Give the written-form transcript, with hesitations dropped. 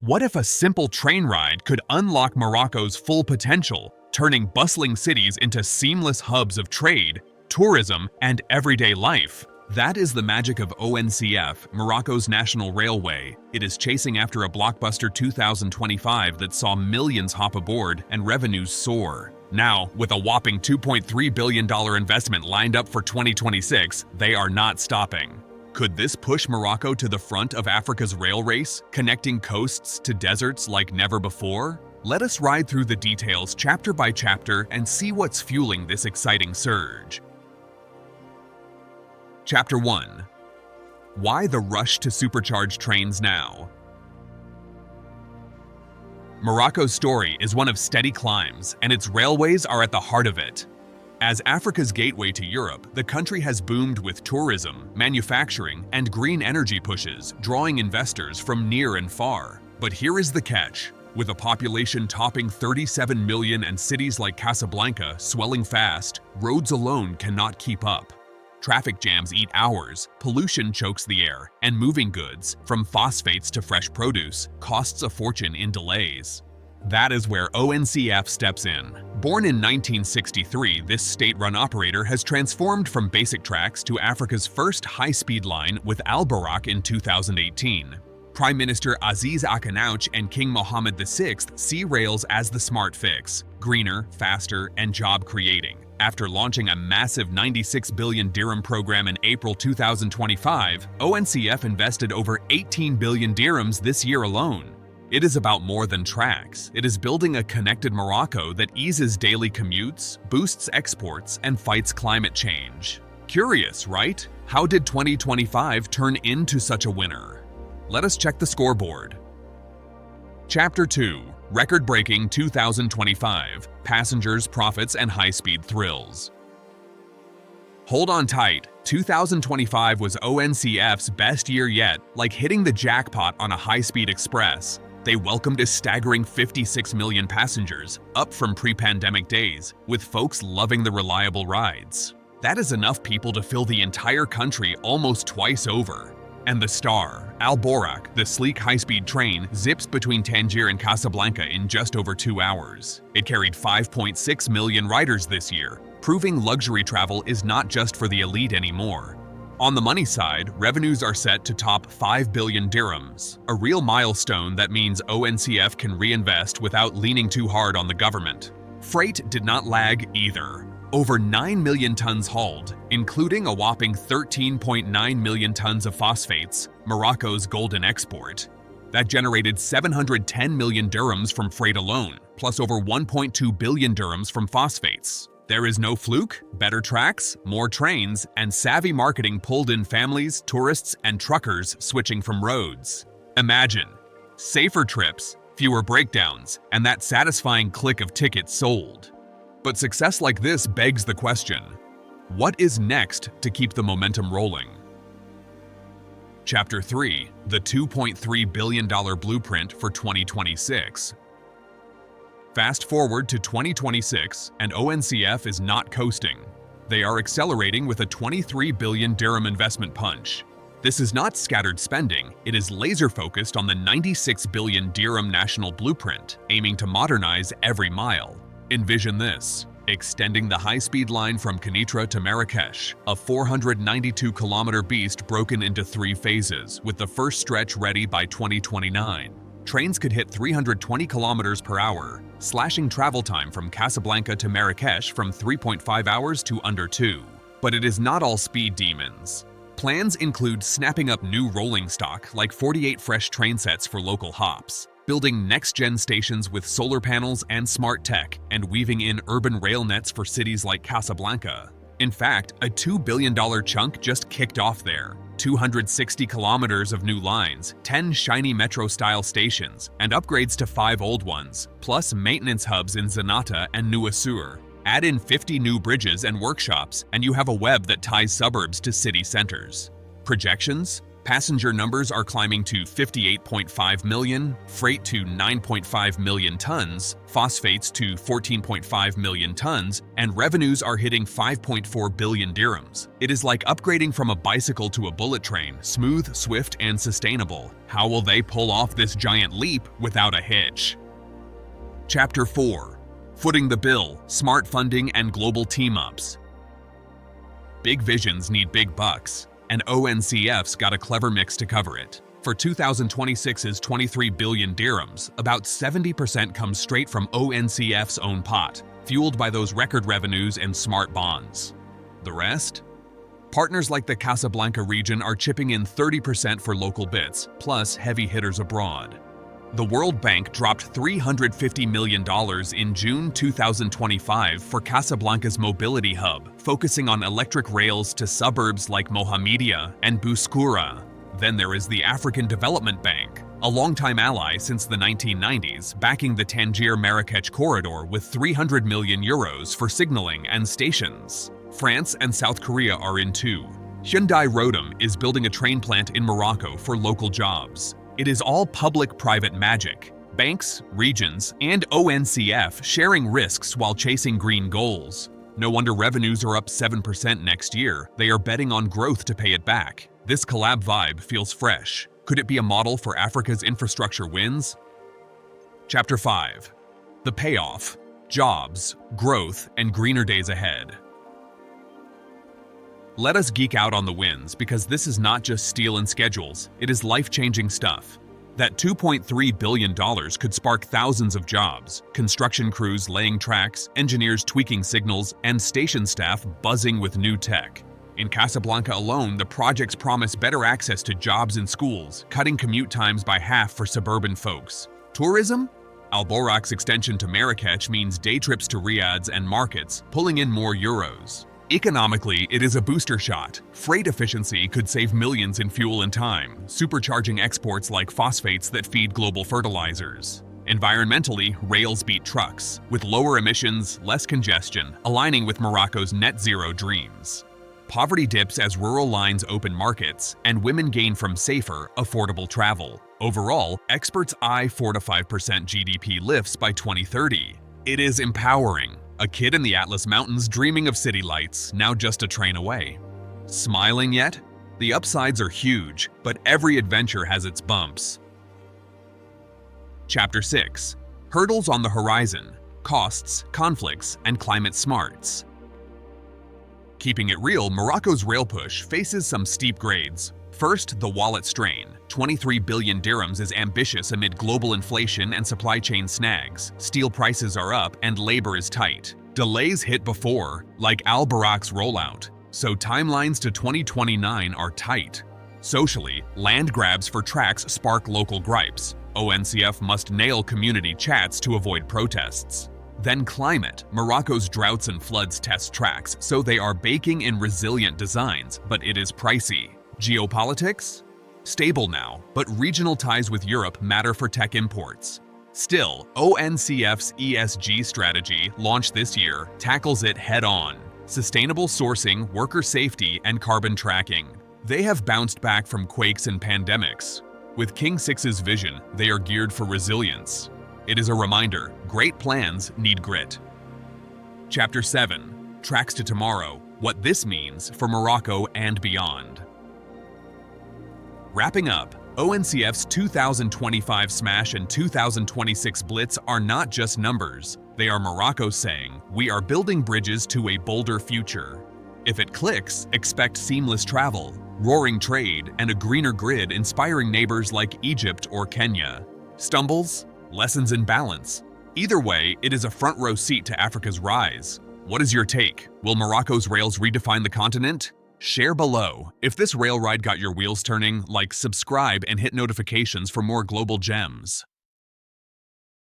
What if a simple train ride could unlock Morocco's full potential, turning bustling cities into seamless hubs of trade, tourism, and everyday life? That is the magic of ONCF, Morocco's national railway. It is chasing after a blockbuster 2025 that saw millions hop aboard and revenues soar. Now, with a whopping $2.3 billion investment lined up for 2026, they are not stopping. Could this push Morocco to the front of Africa's rail race, connecting coasts to deserts like never before? Let us ride through the details chapter by chapter and see what's fueling this exciting surge. Chapter 1. Why the rush to supercharge trains now? Morocco's story is one of steady climbs, and its railways are at the heart of it. As Africa's gateway to Europe, the country has boomed with tourism, manufacturing, and green energy pushes, drawing investors from near and far. But here is the catch. With a population topping 37 million and cities like Casablanca swelling fast, roads alone cannot keep up. Traffic jams eat hours, pollution chokes the air, and moving goods, from phosphates to fresh produce, costs a fortune in delays. That is where ONCF steps in. Born in 1963, this state-run operator has transformed from basic tracks to Africa's first high-speed line with Boraq in 2018. Prime Minister Aziz Akinouch and King Mohammed VI see rails as the smart fix, greener, faster, and job-creating. After launching a massive 96 billion dirham program in April 2025, ONCF invested over 18 billion dirhams this year alone. It is about more than tracks. It is building a connected Morocco that eases daily commutes, boosts exports, and fights climate change. Curious, right? How did 2025 turn into such a winner? Let us check the scoreboard. Chapter 2. Record-breaking 2025. Passengers, profits, and high-speed thrills. Hold on tight. 2025 was ONCF's best year yet, like hitting the jackpot on a high-speed express. They welcomed a staggering 56 million passengers, up from pre-pandemic days, with folks loving the reliable rides. That is enough people to fill the entire country almost twice over. And the star, Boraq, the sleek high-speed train, zips between Tangier and Casablanca in just over 2 hours. It carried 5.6 million riders this year, proving luxury travel is not just for the elite anymore. On the money side, revenues are set to top 5 billion dirhams, a real milestone that means ONCF can reinvest without leaning too hard on the government. Freight did not lag either. Over 9 million tons hauled, including a whopping 13.9 million tons of phosphates, Morocco's golden export. That generated 710 million dirhams from freight alone, plus over 1.2 billion dirhams from phosphates. There is no fluke, better tracks, more trains, and savvy marketing pulled in families, tourists, and truckers switching from roads. Imagine safer trips, fewer breakdowns, and that satisfying click of tickets sold. But success like this begs the question, what is next to keep the momentum rolling? Chapter 3. The $2.3 billion blueprint for 2026. Fast forward to 2026, and ONCF is not coasting. They are accelerating with a 23 billion dirham investment punch. This is not scattered spending, it is laser-focused on the 96 billion dirham national blueprint, aiming to modernize every mile. Envision this: extending the high-speed line from Kenitra to Marrakesh, a 492-kilometer beast broken into 3 phases, with the first stretch ready by 2029. Trains could hit 320 kilometers per hour, slashing travel time from Casablanca to Marrakesh from 3.5 hours to under 2. But it is not all speed demons. Plans include snapping up new rolling stock like 48 fresh train sets for local hops, building next-gen stations with solar panels and smart tech, and weaving in urban rail nets for cities like Casablanca. In fact, a $2 billion chunk just kicked off there. 260 kilometers of new lines, 10 shiny metro-style stations, and upgrades to 5 old ones, plus maintenance hubs in Zanata and New Asur. Add in 50 new bridges and workshops, and you have a web that ties suburbs to city centers. Projections? Passenger numbers are climbing to 58.5 million, freight to 9.5 million tons, phosphates to 14.5 million tons, and revenues are hitting 5.4 billion dirhams. It is like upgrading from a bicycle to a bullet train, smooth, swift, and sustainable. How will they pull off this giant leap without a hitch? Chapter 4. Footing the bill, smart funding, and global team-ups. Big visions need big bucks, and ONCF's got a clever mix to cover it. For 2026's 23 billion dirhams, about 70% comes straight from ONCF's own pot, fueled by those record revenues and smart bonds. The rest? Partners like the Casablanca region are chipping in 30% for local bits, plus heavy hitters abroad. The World Bank dropped $350 million in June 2025 for Casablanca's mobility hub, focusing on electric rails to suburbs like Mohammedia and Bouskoura. Then there is the African Development Bank, a longtime ally since the 1990s, backing the Tangier-Marrakech corridor with 300 million euros for signaling and stations. France and South Korea are in too. Hyundai Rotem is building a train plant in Morocco for local jobs. It is all public-private magic. Banks, regions, and ONCF sharing risks while chasing green goals. No wonder revenues are up 7% next year. They are betting on growth to pay it back. This collab vibe feels fresh. Could it be a model for Africa's infrastructure wins? Chapter 5. The payoff, jobs, growth, and greener days ahead. Let us geek out on the wins, because this is not just steel and schedules, it is life-changing stuff. That $2.3 billion could spark thousands of jobs, construction crews laying tracks, engineers tweaking signals, and station staff buzzing with new tech. In Casablanca alone, the projects promise better access to jobs in schools, cutting commute times by half for suburban folks. Tourism? Boraq's extension to Marrakech means day trips to Riyadh and markets, pulling in more euros. Economically, it is a booster shot. Freight efficiency could save millions in fuel and time, supercharging exports like phosphates that feed global fertilizers. Environmentally, rails beat trucks, with lower emissions, less congestion, aligning with Morocco's net zero dreams. Poverty dips as rural lines open markets, and women gain from safer, affordable travel. Overall, experts eye 4 to 5% GDP lifts by 2030. It is empowering. A kid in the Atlas Mountains dreaming of city lights, now just a train away. Smiling yet? The upsides are huge, but every adventure has its bumps. Chapter 6. Hurdles on the horizon, costs, conflicts, and climate smarts. Keeping it real, Morocco's rail push faces some steep grades. First, the wallet strain. 23 billion dirhams is ambitious amid global inflation and supply chain snags. Steel prices are up and labor is tight. Delays hit before, like Boraq's rollout, so timelines to 2029 are tight. Socially, land grabs for tracks spark local gripes. ONCF must nail community chats to avoid protests. Then climate. Morocco's droughts and floods test tracks, so they are baking in resilient designs, but it is pricey. Geopolitics? Stable now, but regional ties with Europe matter for tech imports. Still, ONCF's ESG strategy, launched this year, tackles it head-on. Sustainable sourcing, worker safety, and carbon tracking. They have bounced back from quakes and pandemics. With King 6's vision, they are geared for resilience. It is a reminder, great plans need grit. Chapter 7. Tracks to Tomorrow, what this means for Morocco and beyond. Wrapping up, ONCF's 2025 Smash and 2026 Blitz are not just numbers. They are Morocco saying, we are building bridges to a bolder future. If it clicks, expect seamless travel, roaring trade, and a greener grid inspiring neighbors like Egypt or Kenya. Stumbles? Lessons in balance. Either way, it is a front row seat to Africa's rise. What is your take? Will Morocco's rails redefine the continent? Share below. If this rail ride got your wheels turning, like, subscribe and hit notifications for more global gems.